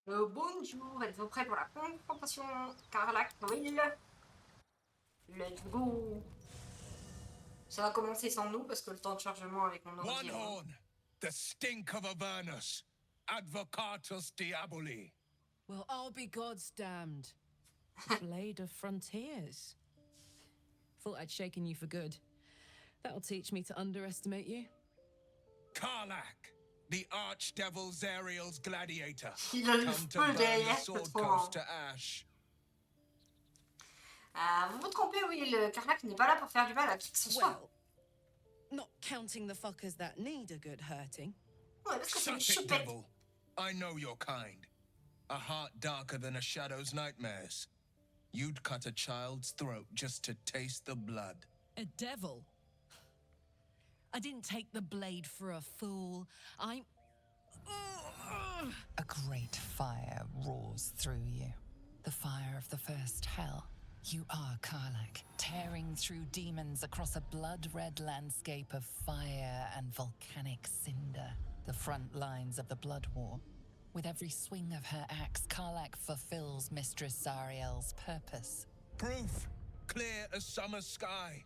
Bonjour, êtes-vous prêts pour la confrontation Carlac-Will? Let's go! Ça va commencer sans nous parce que le temps de chargement avec mon ordi. One horn, the stink of Avernus, advocatus diaboli. Well, I'll be God's damned. The blade of frontiers. Thought I'd shaken you for good. That'll teach me to underestimate you. Karlach, the archdevil Zariel's gladiator. Il a le Come to feu burn the derrière, c'est sword trop coast marrant. to ash. Vous vous trompez, oui, le Carlac n'est pas là pour faire du mal à qui que ce soit. Well, not counting the fuckers that need a good hurting. Ouais, parce que c'est une Suck it, choupette. devil. I know your kind. A heart darker than a shadow's nightmares. You'd cut a child's throat just to taste the blood. A devil? I didn't take the blade for a fool. I'm... A great fire roars through you. The fire of the first hell. You are Karlach, tearing through demons across a blood-red landscape of fire and volcanic cinder. The front lines of the blood war. With every swing of her axe, Karlach fulfills Mistress Zariel's purpose. Proof, clear as summer sky.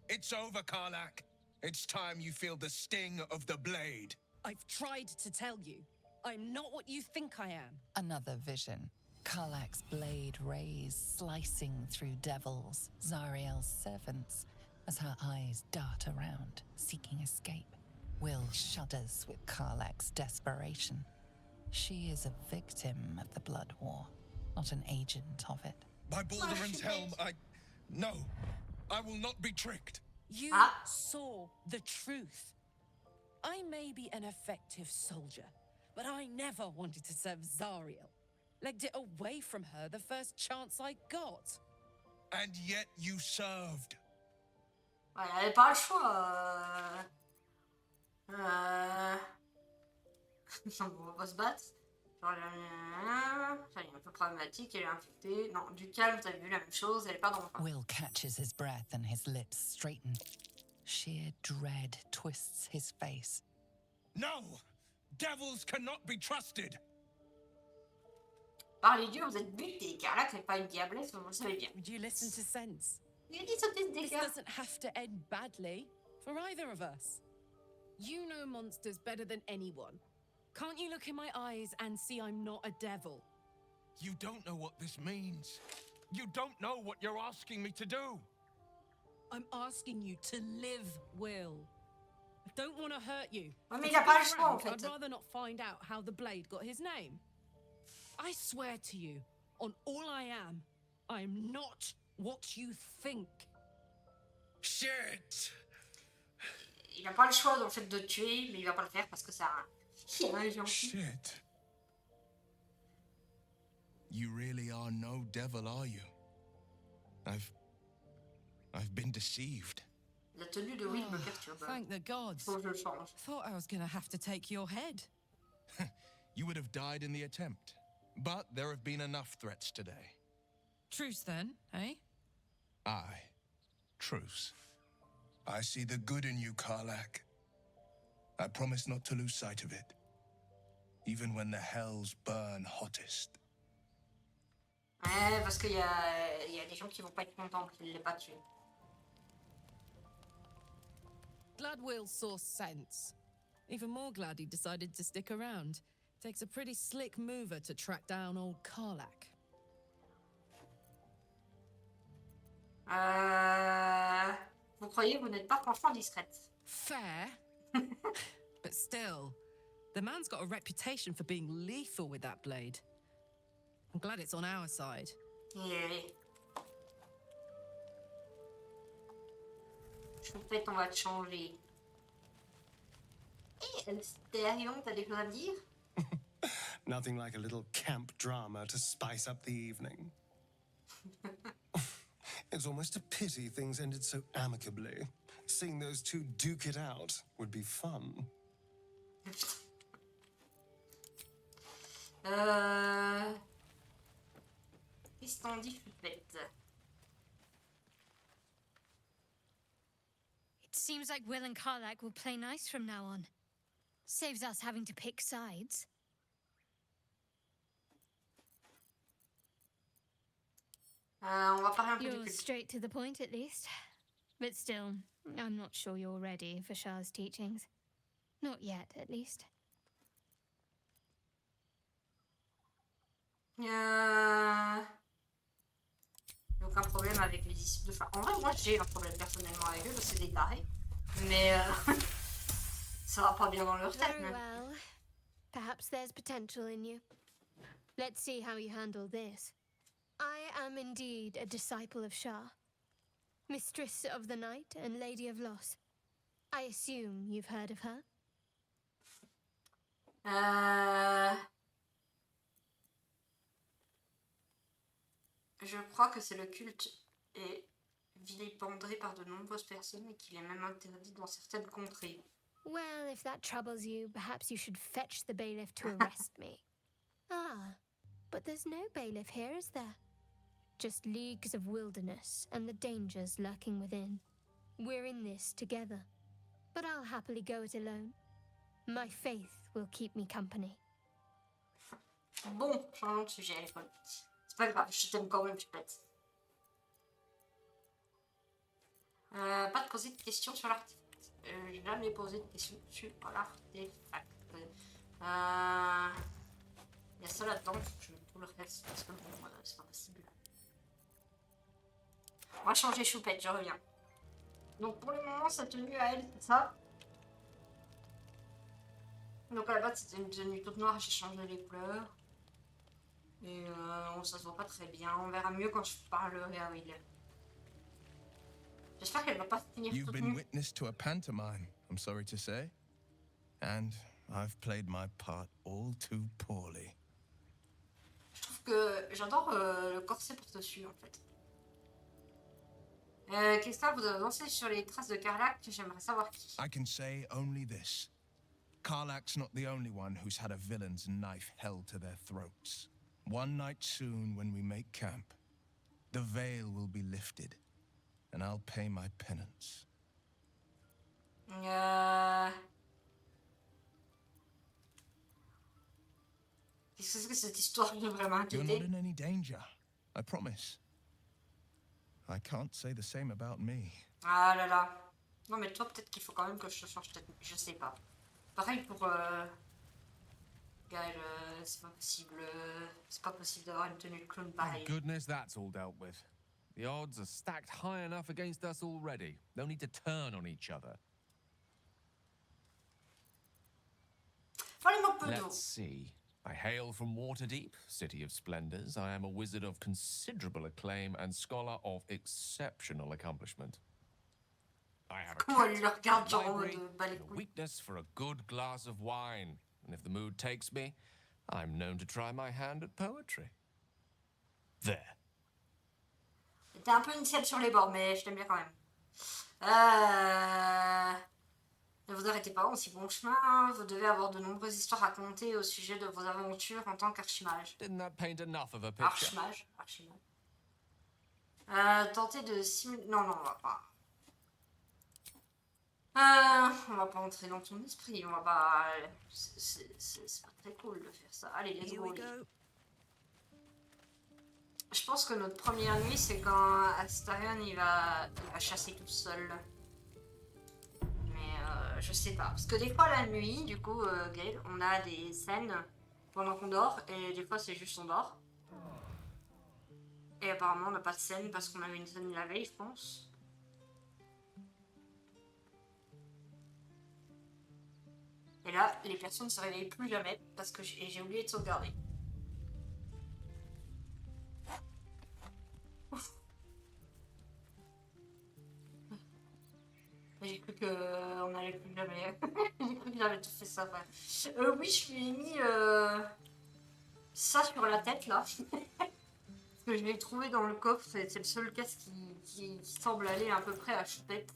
It's over, Karlach. It's time you feel the sting of the blade. I've tried to tell you. I'm not what you think I am. Another vision. Karlach's blade rays slicing through devils, Zariel's servants, as her eyes dart around, seeking escape. Will shudders with Karlach's desperation. She is a victim of the blood war, not an agent of it. By Balduran's helm, No, I will not be tricked. You saw the truth. I may be an effective soldier, but I never wanted to serve Zariel. Legged it away from her the first chance I got. And yet you served. Ouais, elle avait pas le choix. On va pas se battre. Genre, ça est un peu problématique, elle est infectée. Non, du calme, t'as vu la même chose, elle est pas dans le coin. Will catches his breath and his lips straighten. Sheer dread twists his face. No! Devils cannot be trusted! Par les dieux, vous êtes butés. Carlac n'est pas une diablesse, vous le savez bien. Would you listen to sense? Il a dit sauter ce This dégât. doesn't have to end badly for either of us. You know monsters better than anyone. Can't you look in my eyes and see I'm not a devil? You don't know what this means. You don't know what you're asking me to do. I'm asking you to live, Will. I don't want to hurt you. Ouais, mais To il a be pas le choix, en frank, fait. I'd rather not find out how the blade got his name. I swear to you, on all I am not what you think. Shit! Il a pas le choix dans le fait de tuer, mais il va pas le faire parce que ça. Il a un gentil. Shit. You really are no devil, are you? I've been deceived. La tenue de Will me perturbe. Thank the gods. Faut que je le change. Thought I was gonna have to take your head. You would have died in the attempt. But there have been enough threats today. Truce then, eh? Aye. Truce. I see the good in you, Karlach. I promise not to lose sight of it. Even when the hells burn hottest. Ouais, parce qu'il y a des gens qui vont pas être contents qu'il l'ait pas tué. Glad Will saw sense. Even more glad he decided to stick around. Takes a pretty slick mover to track down old Karlach. Vous croyez que vous n'êtes pas franchement discrète. Fair. But still, the man's got a reputation for being lethal with that blade. I'm glad it's on our side. Et... Peut-être on va te changer. Hé, Astérion, t'as des choses à me dire? Nothing like a little camp drama to spice up the evening. It's almost a pity things ended so amicably. Seeing those two duke it out would be fun. Qu'est-ce qu'on dit, Choupette? It seems like Will and Karlach will play nice from now on. Saves us having to pick sides. On va parler un peu du You're culte. straight to the point, at least. But still, I'm not sure you're ready for Shah's teachings. Not yet, at least. J'ai aucun problème avec les disciples de Shah. En vrai, moi j'ai un problème personnellement avec eux parce que c'est des tarés. Mais ça va pas bien dans leur tête. Very well. Perhaps there's potential in you. Let's see how you handle this. I am indeed a disciple of Shah, Mistress of the Night and Lady of Loss. I assume you've heard of her? Je crois que c'est le culte est vilipendré par de nombreuses personnes et qu'il est même interdit dans certaines contrées. Well, if that troubles you, perhaps you should fetch the bailiff to arrest me. Ah, but there's no bailiff here, is there? Just leagues of wilderness and the dangers lurking within. We're in this together, but I'll happily go it alone. My faith will keep me company. Bon, changeons de sujet, l'école. C'est pas grave, je t'aime quand même, Chupette. Pas de poser de questions sur l'artefact. J'ai jamais posé de questions sur l'artefact. Il y a ça là-dedans, faut que je mette tout le reste parce que bon, c'est pas possible. On va changer Choupette, je reviens. Donc pour le moment, sa tenue à elle, c'est ça. Donc à la base, c'était une tenue toute noire, j'ai changé les couleurs. Et ça se voit pas très bien. On verra mieux quand je parlerai à Will. J'espère qu'elle va pas finir You've toute been nue. witness to a pantomime, I'm sorry to say. And I've played my part all too poorly. Je trouve que j'adore le corset par-dessus en fait. Qu'est-ce vous avez avancé sur les traces de Karlak? J'aimerais savoir qui. I can say only this. Karlak's not the only one who's had a villain's knife held to their throats. One night soon, when we make camp, the veil will be lifted, and I'll pay my penance. Qu'est-ce que cette histoire vient vraiment You're not inquiéter? in any danger, I promise. I can't say the same about me. Ah là là. Non mais toi peut-être qu'il faut quand même que je change de tenue. Je sais pas. Pareil pour Gaël, c'est pas possible d'avoir une tenue de clown pareil. Thank goodness that's all dealt with. The odds are stacked high enough against us already. They'll need to turn on each other. Fallait-moi peu d'eau. Let's see. I hail from Waterdeep, city of splendors. I am a wizard of considerable acclaim and scholar of exceptional accomplishment. I have a Comment elle cat, le regarde a genre en library, mode bas les and a couilles. weakness for a good glass of wine. And if the mood takes me, I'm known to try my hand at poetry. There. T'es un peu initial sur les bords, mais je t'aime bien quand même. Ne vous arrêtez pas en si bon chemin. Vous devez avoir de nombreuses histoires à conter au sujet de vos aventures en tant qu'archimage. Didn't that paint enough of a picture? Archimage. Tenter de simuler... Non, on va pas. On va pas entrer dans ton esprit. On va pas... C'est pas très cool de faire ça. Allez, let's go. Je pense que notre première nuit, c'est quand Astarion il va chasser tout seul. Mais je sais pas. Parce que des fois, la nuit, du coup, Gaël, on a des scènes pendant qu'on dort. Et des fois, c'est juste on dort. Et apparemment, on n'a pas de scène parce qu'on avait une scène la veille, je pense. Et là, les personnes ne se réveillent plus jamais parce que j'ai oublié de sauvegarder. J'ai cru qu'on n'allait plus jamais. J'ai cru que j'avais tout fait ça. Ouais. Oui, je lui ai mis ça sur la tête là. Parce que je l'ai trouvé dans le coffre. C'est le seul casque qui semble aller à peu près à Choupette.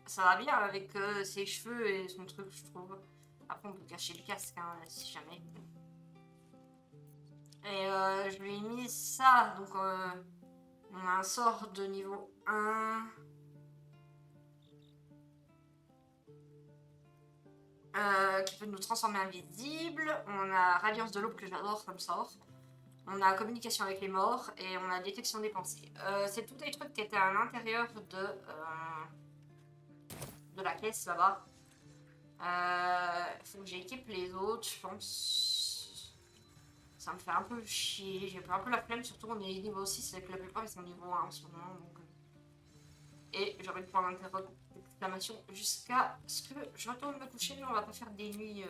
Ça va bien avec ses cheveux et son truc, je trouve. Après, on peut cacher le casque hein, si jamais. Et je lui ai mis ça. Donc, on a un sort de niveau 1. Qui peut nous transformer invisible. On a Radiance de l'aube que j'adore comme sort. On a communication avec les morts et on a détection des pensées. C'est tous des trucs qui étaient à l'intérieur de la caisse là-bas. Faut que j'équipe les autres, je pense. Ça me fait un peu chier. J'ai un peu la flemme, surtout on est niveau 6 avec la plupart ils sont niveau 1 en ce moment. Donc... Et j'ai envie de prendre un d'exclamation jusqu'à ce que je retourne me coucher, mais on va pas faire des nuits.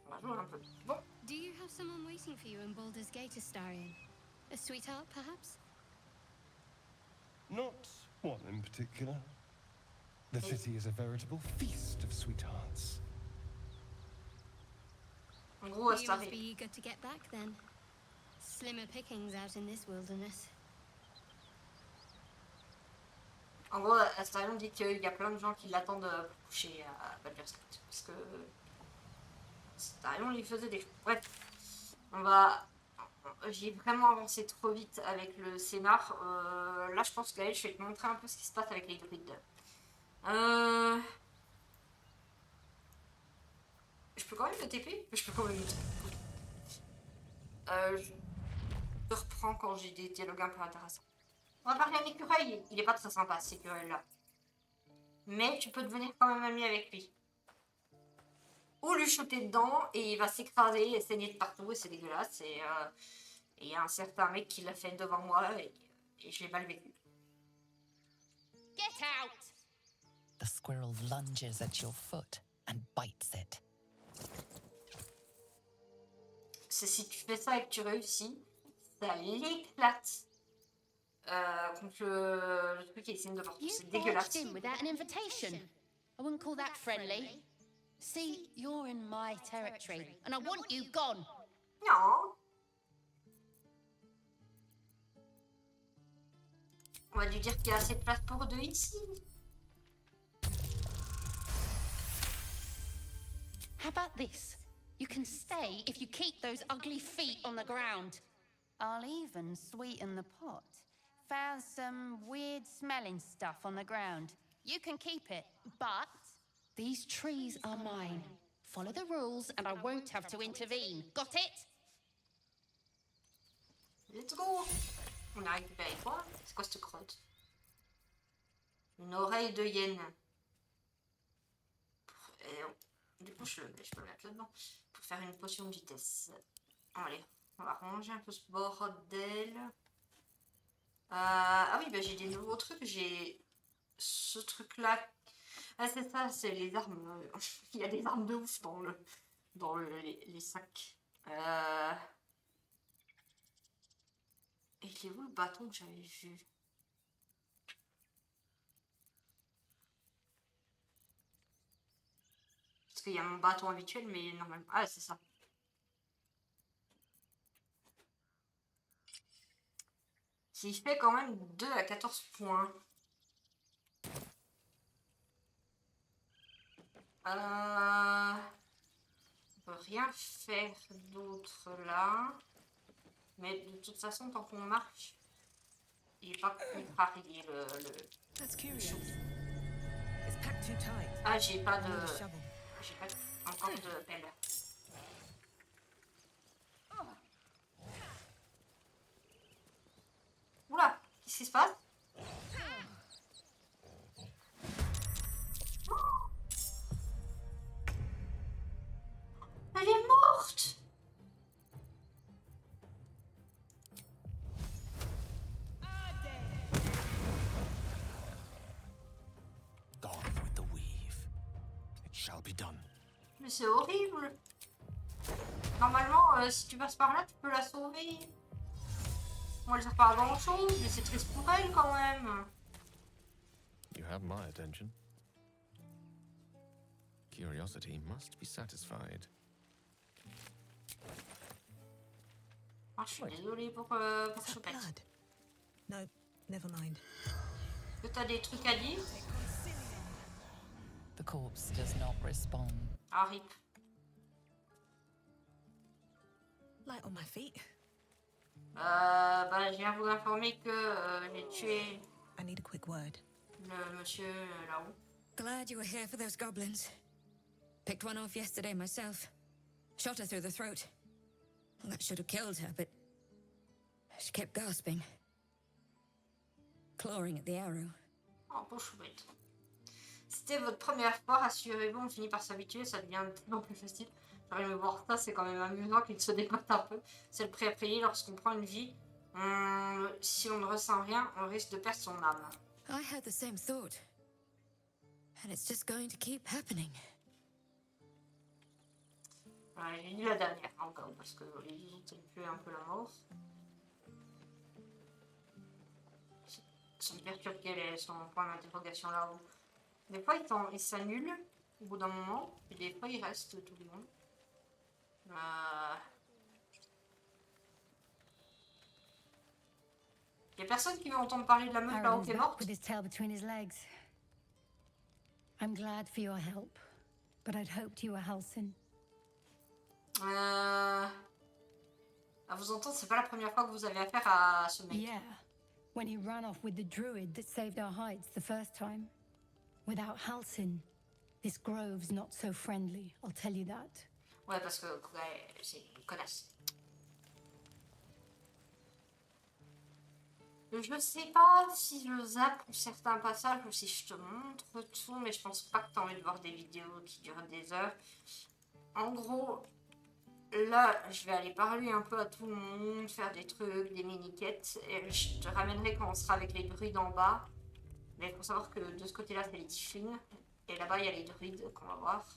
On va jouer un peu. Bon. Do you have someone waiting for you in Baldur's Gate, Astarion? A sweetheart, perhaps? Not one in particular. The city is a veritable feast of sweethearts. En gros, You must be eager to get back then. Slimmer pickings out in this wilderness. En gros, Astarion dit qu'il y a plein de gens qui l'attendent pour coucher à Baldur's Gate. Parce que Astarion lui faisait des... Bref, on va... J'ai vraiment avancé trop vite avec le scénar. Là, je pense que je vais te montrer un peu ce qui se passe avec les druides. Je peux quand même me TP? Je peux quand même me TP. Je reprends quand j'ai des dialogues un peu intéressants. On va parler à l'écureuil. Il est pas très sympa, cet écureuil-là. Mais tu peux devenir quand même ami avec lui. Ou lui shooter dedans et il va s'écraser et saigner de partout et c'est dégueulasse. Et il y a un certain mec qui l'a fait devant moi et je l'ai mal vécu. Get out! The squirrel lunges at your foot and bites it. C'est si tu fais ça et que tu réussis, ça l'éclate. Contre le truc qui essaie de partout, You c'est dégueulasse. barged in without an invitation. I wouldn't call that friendly. See, you're in my territory, and I want you gone. Non. On va lui dire qu'il y a assez de place pour deux ici. How about this? You can stay if you keep those ugly feet on the ground. I'll even sweeten the pot. Found some weird smelling stuff on the ground. You can keep it, but these trees are mine. Follow the rules and I won't have to intervene. Got it? Let's go. On a récupéré quoi? C'est quoi cette crotte? Une oreille de hyène. Du coup, je peux le mettre là-dedans. Pour faire une potion de vitesse. Allez, on va ranger un peu ce bordel. Ah oui, bah, j'ai des nouveaux trucs. J'ai ce truc-là. Ah, c'est ça, c'est les armes. Il y a des armes de ouf dans les sacs. Et il est où le bâton que j'avais vu? Parce qu'il y a mon bâton habituel, mais normalement... Ah, c'est ça. Qui fait quand même 2 à 14 points. On peut rien faire d'autre là. Mais de toute façon, tant qu'on marche, il est pas contrarié le chou. Ah, j'ai pas encore de pelle. Oula, qu'est-ce qui se passe? Elle est morte! Gone with the weave. It shall be done. Mais c'est horrible! Normalement, si tu passes par là, tu peux la sauver. Moi, elle sert pas à grand chose, mais c'est triste pour elle quand même. You have my attention. Curiosity must be satisfied. Ah, je suis désolée pour Choupette. No, never mind. Est-ce que t'as des trucs à dire? The corpse does not respond. Ah, rip. Light on my feet. Bah, je viens vous informer que j'ai tué I need a quick word. le monsieur là-haut. Glad you were here for those goblins. Picked one off yesterday myself. Shot her through the throat. Well, that should have killed her, but she kept gasping, clawing at the arrow. Oh, bon chouette. C'était votre première fois, rassurez-vous, on finit par s'habituer, ça devient de plus en plus facile. J'arrive à voir ça, c'est quand même amusant qu'il se débatte un peu. C'est le prix à payer lorsqu'on prend une vie. Si on ne ressent rien, on risque de perdre son âme. I had the same thought. And it's just going to keep happening. Ouais, j'ai lu la dernière encore, parce que les deux autres, c'est plus un peu la mort. Ça me perturbe quel est son point d'interrogation là-haut. Des fois, il s'annule au bout d'un moment, et des fois, il reste tout le long. Y a personne qui veut entendre parler de la meuf là-haut qui est morte? With his tail between his legs. I'm glad for your help, but I'd hoped you were Halsin. À vous entendre, c'est pas la première fois que vous avez affaire à ce mec. Yeah, when he ran off with the druid that saved our hides the first time. Without Halsin, this grove's not so friendly, I'll tell you that. Ouais, parce que ouais, c'est une connasse. Je sais pas si je zappe certains passages ou si je te montre tout, mais je pense pas que t'as envie de voir des vidéos qui durent des heures. En gros, là, je vais aller parler un peu à tout le monde, faire des trucs, des mini-quêtes, et je te ramènerai quand on sera avec les druides en bas. Mais il faut savoir que de ce côté-là, c'est les tieflings, et là-bas, il y a les druides qu'on va voir.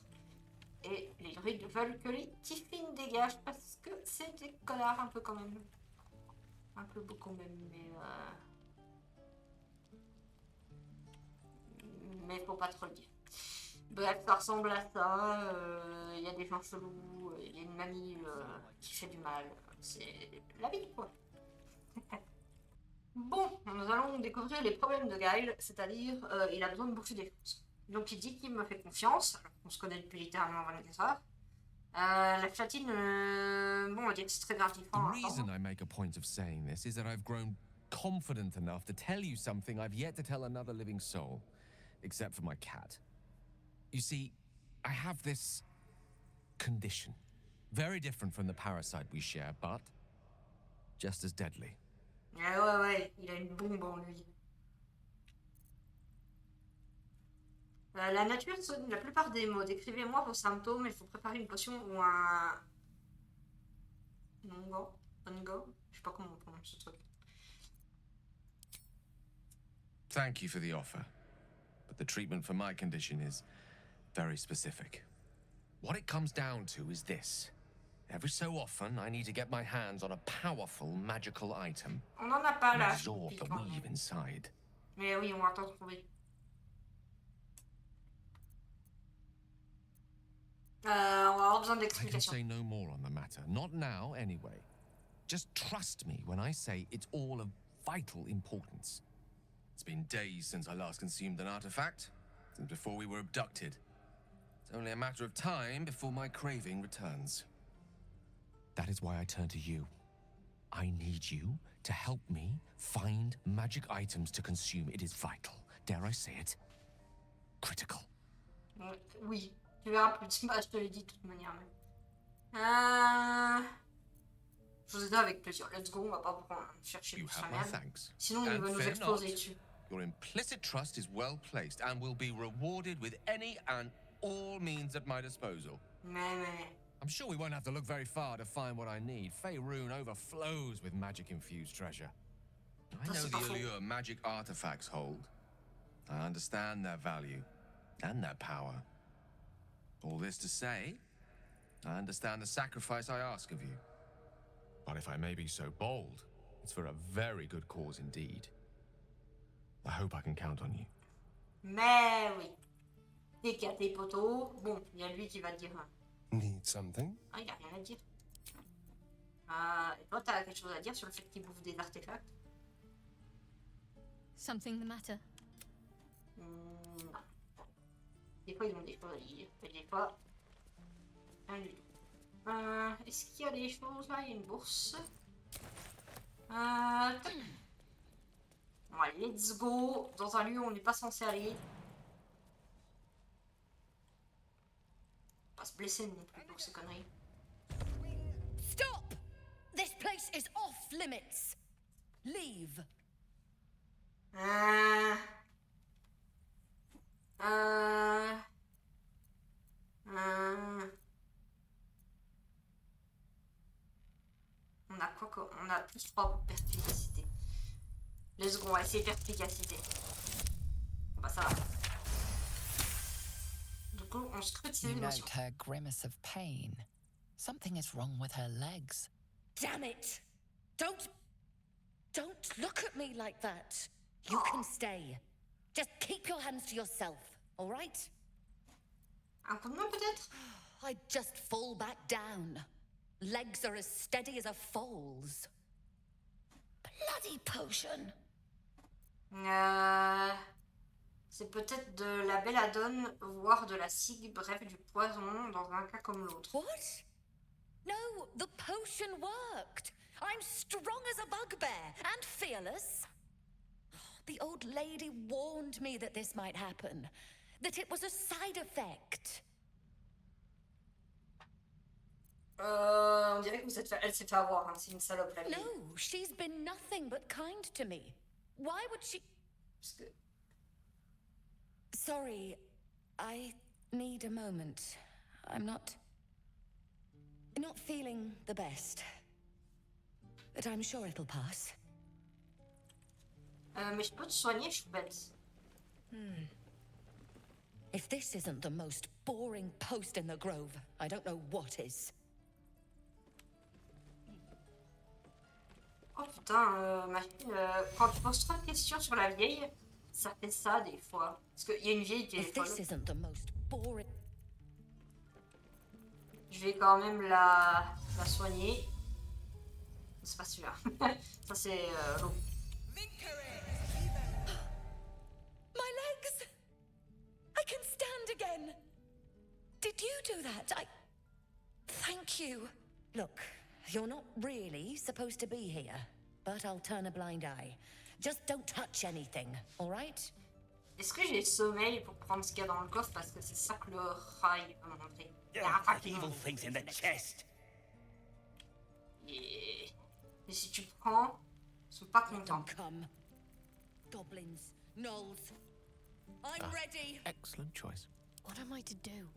Et les druides veulent que les tieflings dégagent parce que c'est des connards un peu quand même. Un peu beaucoup même, mais faut pas trop le dire. Bref, ça ressemble à ça. Il y a des gens chelous, il y a une mamie qui fait du mal. C'est la vie, quoi. Bon, nous allons découvrir les problèmes de Gaelle, c'est-à-dire il a besoin de bouffer des choses. Donc il dit qu'il me fait confiance, alors qu'on se connaît depuis littéralement 24 heures. La flatine, bon, on dit que c'est très gratifiant. The reason I make a point of saying this is that I've grown confident enough to tell you something I've yet to tell another living soul, except for my cat. You see, I have this condition, very different from the parasite we share, but just as deadly. Ouais, il a une bombe en lui. La nature sonne la plupart des mots. Décrivez-moi vos symptômes. Il faut préparer une potion ou un... Ongo. Je sais pas comment on prononce ce truc. Thank you for the offer, but the treatment for my condition is very specific. What it comes down to is this. Every so often, I need to get my hands on a powerful magical item On n'en a pas and là. absorb the weave inside. Mais oui, on va t'en trouver. On va avoir besoin I can d'explications. say no more on the matter. Not now, anyway. Just trust me when I say it's all of vital importance. It's been days since I last consumed an artifact, since before we were abducted. It's only a matter of time before my craving returns. That is why I turn to you. I need you to help me find magic items to consume. It is vital. Dare I say it? Critical. Oui, tu verras plus. Bah, je te l'ai dit de toute manière. Je vous aide avec plaisir. Let's go, on va pas prendre chercher You plus have la my merde. thanks. Sinon, il And va nous fear exploser not. dessus. Your implicit trust is well placed and will be rewarded with any and all means at my disposal. Mais. I'm sure we won't have to look very far to find what I need. Faerun overflows with magic-infused treasure. I know the allure magic artifacts hold. I understand their value and their power. All this to say, I understand the sacrifice I ask of you. But if I may be so bold, it's for a very good cause indeed. I hope I can count on you. Mais oui. Dès qu'il y a tes poteaux, bon, il y a lui qui va dire. Need something? Ah, il n'y a rien à dire. Et toi, t'as quelque chose à dire sur le fait qu'il bouffe des artefacts? Something the matter? Non. Des fois, ils ont des choses à dire. Et des fois, rien du tout. Est-ce qu'il y a des choses là? Il y a une bourse. Ouais, let's go. Dans un lieu où on n'est pas censé aller. Pas se blesser non plus pour ces conneries. Stop! limits. Leave. Euh... Euh... On a quoi comme... On a plus 3 pour perspicacité. Let's go, on va essayer perspicacité. Bah ça va. Du coup, on scrute ses You émotions. note her grimace of pain. Something is wrong with her legs. Damn it! Don't look at me like that. You can stay. Just keep your hands to yourself, all right? Un coup de main peut-être? I'd just fall back down. Legs are as steady as a foal's. Bloody potion. C'est peut-être de la belladone, voire de la cigue, bref, du poison, dans un cas comme l'autre. What? No, the potion worked. I'm strong as a bugbear and fearless. The old lady warned me that this might happen, that it was a side effect. On dirait que elle s'est fait avoir, hein. C'est une salope la vieille. No, she's been nothing but kind to me. Why would she... Parce que... Sorry, I need a moment. I'm not feeling the best. But I'm sure it'll pass. Mais je peux te soigner, choubette. If this isn't the most boring post in the grove, I don't know what is. Oh putain, ma fille, quand tu poses trop de questions sur la vieille, ça fait ça des fois. Parce qu'il y a une vieille qui est If folle. this isn't the most boring... Je vais quand même la soigner. C'est pas celui-là. Ça c'est l'eau. My legs! I can stand again! Did you do that? Thank you. Look, you're not really supposed to be here, but I'll turn a blind eye. Just don't touch anything, all right? Est-ce que j'ai sommeil pour prendre ce qu'il y a dans le coffre parce que c'est ça que le rail va me montrer. Evil things in the chest. Et si tu prends, ils sont pas contents. Come. Goblins, gnolls. I'm ready. Excellent choice. What am I to do?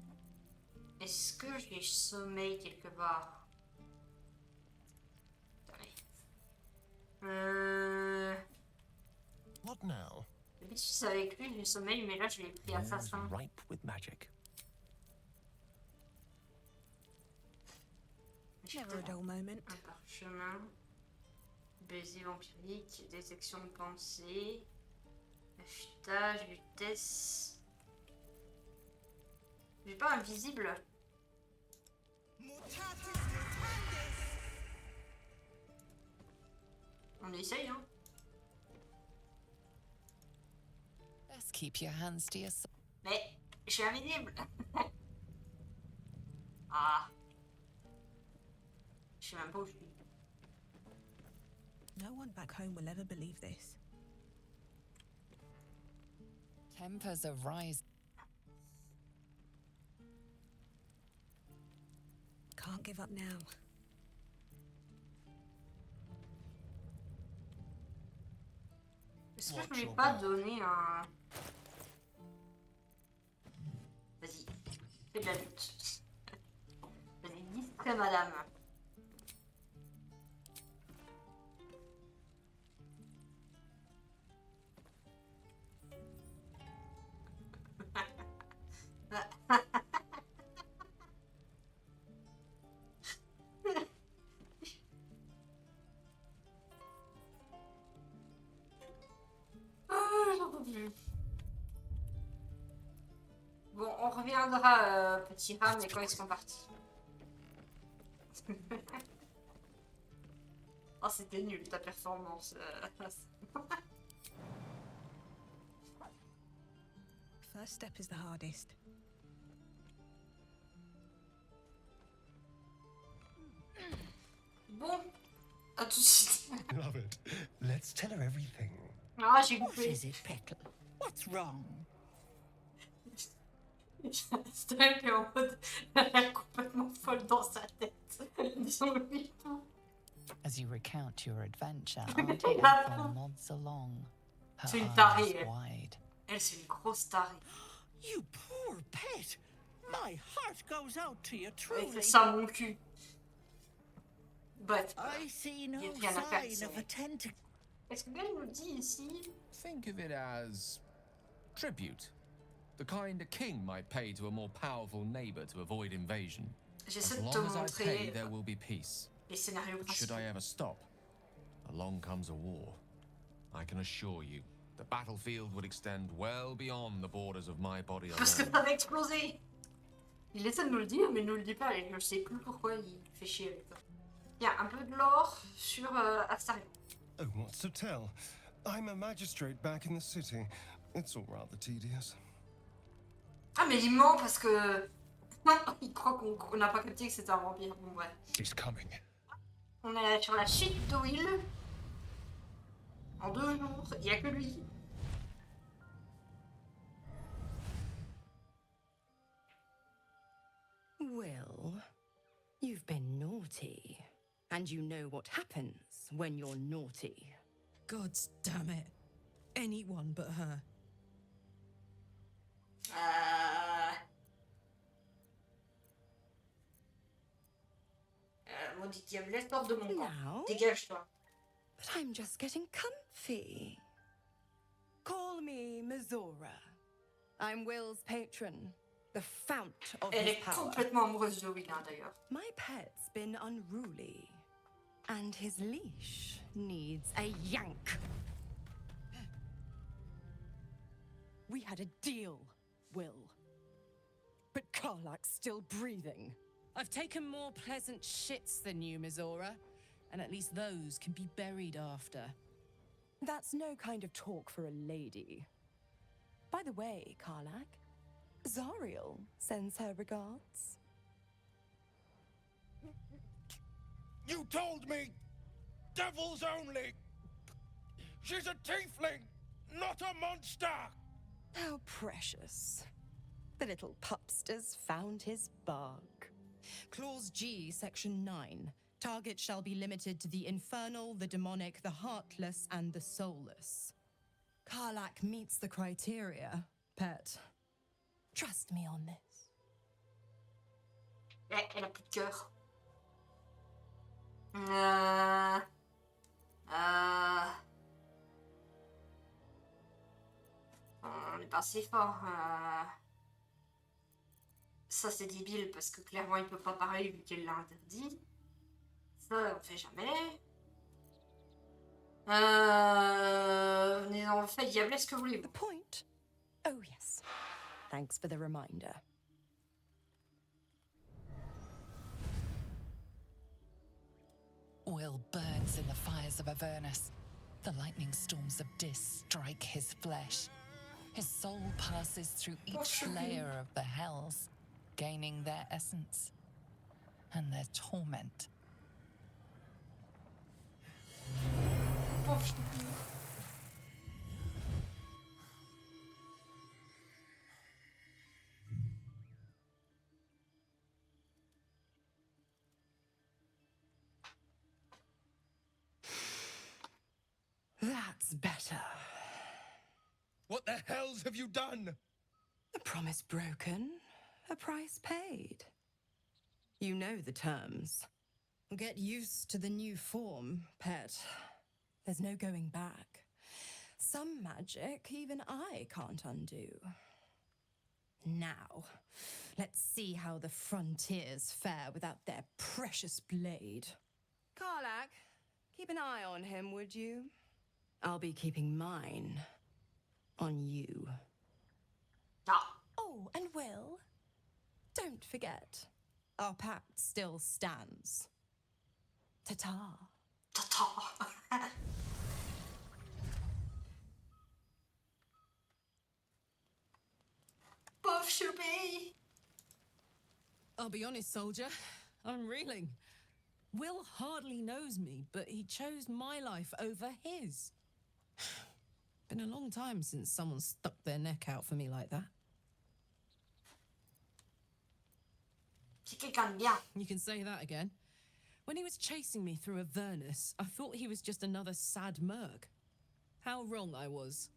Est-ce que j'ai sommeil quelque part? Attendez. What now? D'habitude c'est avec lui j'ai sommeil, mais là je l'ai pris assassin. Ripe with magic. Never a dull moment. Un parchemin. Baiser vampirique. Détection de pensée. Affûtage, vitesse. J'ai pas invisible. On essaye, hein. Best keep your hands to yourself. Mais je suis invisible. Ah. Je sais même pas où je suis. No one back home will ever believe this. Tempers are rising. Can't give up now. Est-ce que je lui ai pas donné un... Vas-y, fais de la lutte. Vas-y, distrait madame. Bon, on reviendra, petit rat, mais quand ils seront partis. Oh, c'était nul ta performance. First step is the hardest. Bon, à tout de suite. Love it. Let's tell her everything. Ah, j'ai What coupé. is it, Petal? What's wrong? C'était en mode, elle a l'air complètement folle dans sa tête. Disons-lui tout. As you recount your adventure, Auntie Ethel nods along, her C'est une eyes tarée, elle. wide. Elle, c'est une grosse tarée. You poor pet. My heart goes out to you, Avec truly. le sang mon cul. Bref. I see no Il y a rien à faire sign ici. of a tentacle. Qu'est-ce que elle nous dit ici? Think of it as tribute. The kind a king might pay to a more powerful neighbor to avoid invasion. J'essaie As de te long as I pay, montrer there will be peace. les scénarios But should principaux. I ever stop, along comes a war. I can assure you, the battlefield would extend well beyond the borders of my body Parce que alone. ça va exploser. Il essaie de nous le dire, mais il nous le dit pas. Et je sais plus pourquoi il fait chier avec ça. Il y a un peu de lore sur Astarion. Oh, what's to tell? I'm a magistrate back in the city. It's all rather tedious. Ah, mais il ment parce que... il croit qu'on n'a pas capté que c'était un vampire. Bon, bref. She's coming. On est sur la chute de Will. En 2 jours. Il n'y a que lui. Will, you've been naughty. And you know what happens when you're naughty. God damn it. Anyone but her. Maudit diable, sors de mon camp. Now? Dégage-toi. But I'm just getting comfy. Call me Mizora. I'm Will's patron, the fount of Elle his est power. complètement amoureuse de Will, hein, d'ailleurs. My pet's been unruly, and his leash needs a yank. We had a deal, Will. But Karlak's still breathing. I've taken more pleasant shits than you, Mizora. And at least those can be buried after. That's no kind of talk for a lady. By the way, Karlak, Zariel sends her regards. You told me! Devils only! She's a tiefling, not a monster! How precious. The little pupster's found his bark. Clause G, Section 9. Target shall be limited to the infernal, the demonic, the heartless, and the soulless. Karlak meets the criteria, pet. Trust me on this. Elle a plus de cœur. On est pas assez fort. Ça, c'est débile parce que clairement, il peut pas parler vu qu'elle l'a interdit. Ça, on fait jamais. Venez en fait, diable, est-ce que vous voulez? The point? Oh, yes. Thanks for the reminder. Will burns in the fires of Avernus. The lightning storms of Dis strike his flesh. His soul passes through each layer of the hells, gaining their essence and their torment. That's better. What the hells have you done? A promise broken, a price paid. You know the terms. Get used to the new form, pet. There's no going back. Some magic even I can't undo. Now, let's see how the frontiers fare without their precious blade. Karlak, keep an eye on him, would you? I'll be keeping mine on you. Ah. Oh, and Will, don't forget, our pact still stands. Ta-ta. Ta-ta. Pauvre Choupé. I'll be honest, soldier. I'm reeling. Will hardly knows me, but he chose my life over his. Been a long time since someone stuck their neck out for me like that. C'est quelqu'un de bien. You can say that again. When he was chasing me through Avernus, I thought he was just another sad merc. How wrong I was.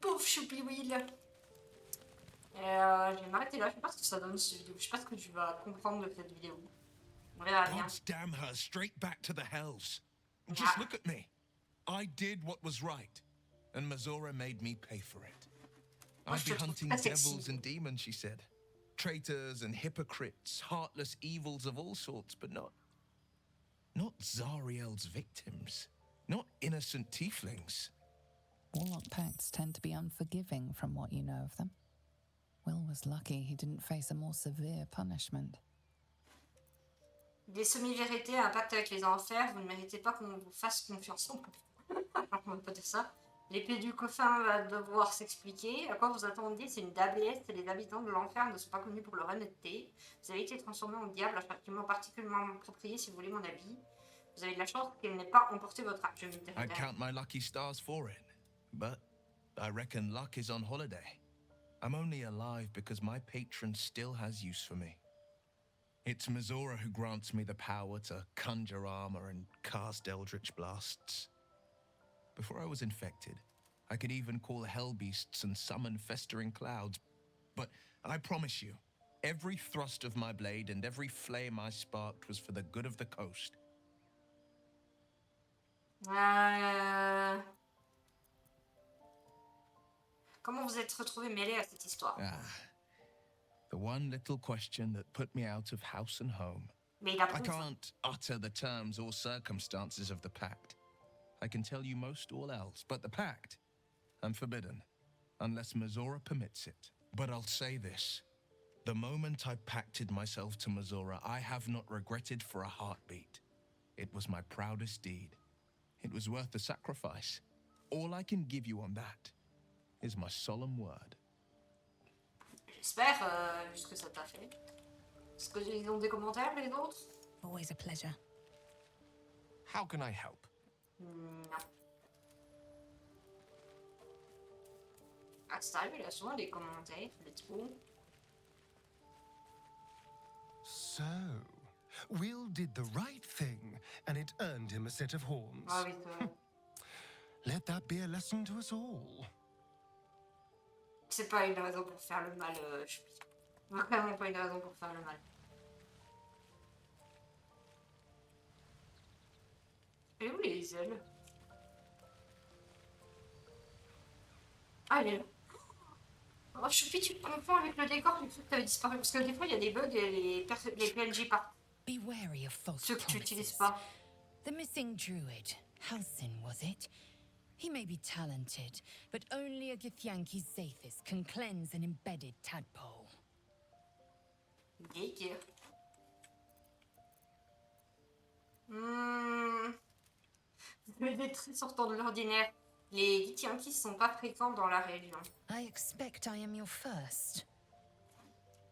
Pauvre Choupi Will. Je vais m'arrêter là, je sais pas ce que ça donne cette vidéo. Je sais pas ce que tu vas comprendre de cette vidéo. On verra bien. Gods damn her, straight back to the hells. Just look at me. I did what was right, and Mazora made me pay for it. I'd be hunting devils and demons, she said. Traitors and hypocrites, heartless evils of all sorts, but not Zariel's victims. Not innocent tieflings. Warlock pacts tend to be unforgiving from what you know of them. Will was lucky he didn't face a more severe punishment. Des semi-vérités, un pacte avec les enfers, vous ne méritez pas qu'on vous fasse confiance. On peut dire ça. L'épée du coffin va devoir s'expliquer. À quoi vous attendiez? C'est une dablesse et les habitants de l'enfer ne sont pas connus pour leur honnêteté. Vous avez été transformé en diable, un mot particulièrement approprié si vous voulez mon avis. Vous avez de la chance qu'elle n'ait pas emporté votre âme. I'd count my lucky stars for it, but I reckon luck is on holiday. I'm only alive because my patron still has use for me. It's Mazora who grants me the power to conjure armor and cast eldritch blasts. Before I was infected, I could even call hell beasts and summon festering clouds. But I promise you, every thrust of my blade and every flame I sparked was for the good of the coast. Comment vous êtes retrouvé mêlé à cette histoire? The one little question that put me out of house and home. Mais il a I can't utter the terms or circumstances of the pact. I can tell you most all else, but the pact, I'm forbidden, unless Mazora permits it. But I'll say this. The moment I pacted myself to Mazora, I have not regretted for a heartbeat. It was my proudest deed. It was worth the sacrifice. All I can give you on that is my solemn word. J'espère, vu ce que ça t'a fait. Est-ce qu'ils ont des commentaires, les autres? Always a pleasure. How can I help? Non. Ah, ça arrive, il a souvent des commentaires, let's go. So, Will did the right thing, and it earned him a set of horns. Ah oui, c'est vrai. Let that be a lesson to us all. C'est pas une raison pour faire le mal, je pense. Vraiment pas une raison pour faire le mal. Et où les ailes? Ah, elle est là. Oh, Choupi, tu te confonds avec le décor du truc que t'avais disparu. Parce que des fois, il y a des bugs et les PNJ partent. Be wary of false Ceux que tu promises. n'utilises pas. The missing druid, Halsin, was it? He may be talented, but only a Githyanki Zathis can cleanse an embedded tadpole. Geek. Des traits sortant de l'ordinaire. Les Githyanki sont pas fréquents dans la région. I expect I am your first.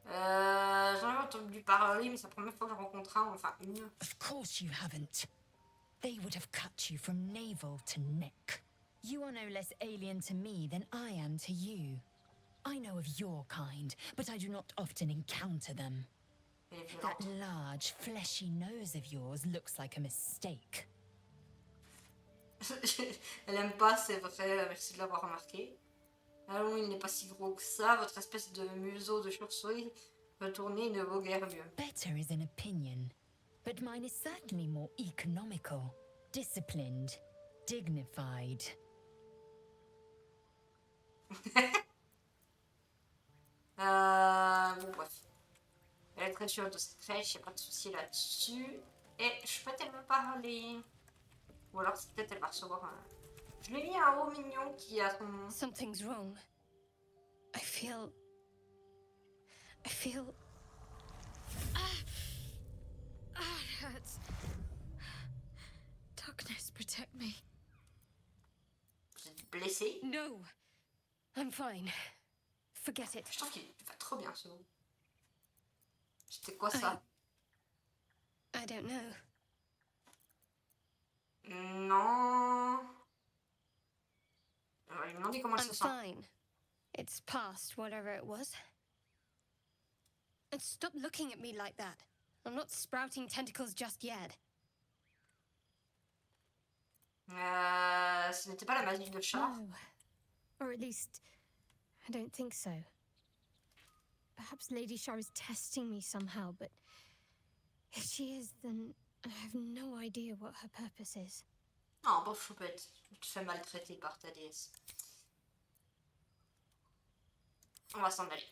J'en ai entendu parler, mais c'est la première fois que je rencontre un, enfin une. Of course you haven't. They would have cut you from navel to neck. You are no less alien to me than I am to you. I know of your kind, but I do not often encounter them. That large, fleshy nose of yours looks like a mistake. Elle aime pas, c'est vrai, merci de l'avoir remarqué. Allons, il n'est pas si gros que ça, votre espèce de museau de chauve-souris retourné ne vaut guère mieux. Better is an opinion, but mine is certainly more economical, disciplined, dignified. Bon, bref. Elle est très sûre de cette crèche, y'a pas de souci là-dessus. Et je peux tellement parler. Ou alors peut-être elle va recevoir un. Je lui ai mis un haut mignon qui a son nom. Something's wrong. I feel. It hurts. Darkness, protect me. Vous êtes blessé? No. I'm fine. Forget it. Je trouve qu'il va trop bien ce mot. C'était quoi ça? I don't know. Non. On va lui demander comment elle I'm se sent. fine. It's past whatever it was. And stop looking at me like that. I'm not sprouting tentacles just yet. Ce n'était pas la magie de chat. No. Or at least, I don't think so. Perhaps Lady Shar is testing me somehow, but if she is, then I have no idea what her purpose is. Non, bon, choupette. Tu te fais maltraiter par ta déesse. On va s'en aller.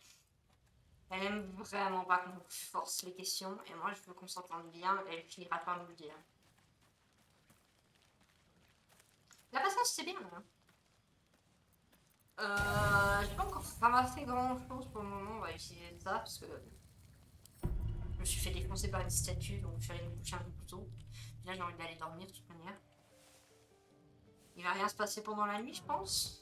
Elle aime vraiment pas qu'on force les questions, et moi je veux qu'on s'entende bien, elle finira par me le dire. La patience, c'est bien, hein. J'ai pas encore ramassé grand chose pour le moment, on va utiliser ça parce que je me suis fait défoncer par une statue, donc je suis allée me coucher un peu plus tôt. Puis là j'ai envie d'aller dormir de toute manière. Il va rien se passer pendant la nuit, je pense.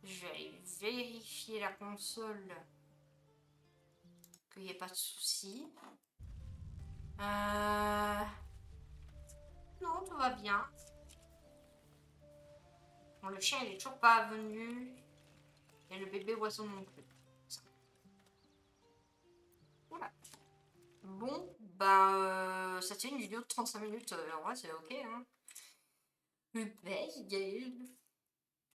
Je vais aller vérifier la console, qu'il n'y ait pas de soucis. Non, tout va bien. Bon, le chien il est toujours pas venu. Et le bébé oiseau non plus. Voilà. Bon, ben, c'était une vidéo de 35 minutes. En vrai, c'est ok. Hein. Gaelle.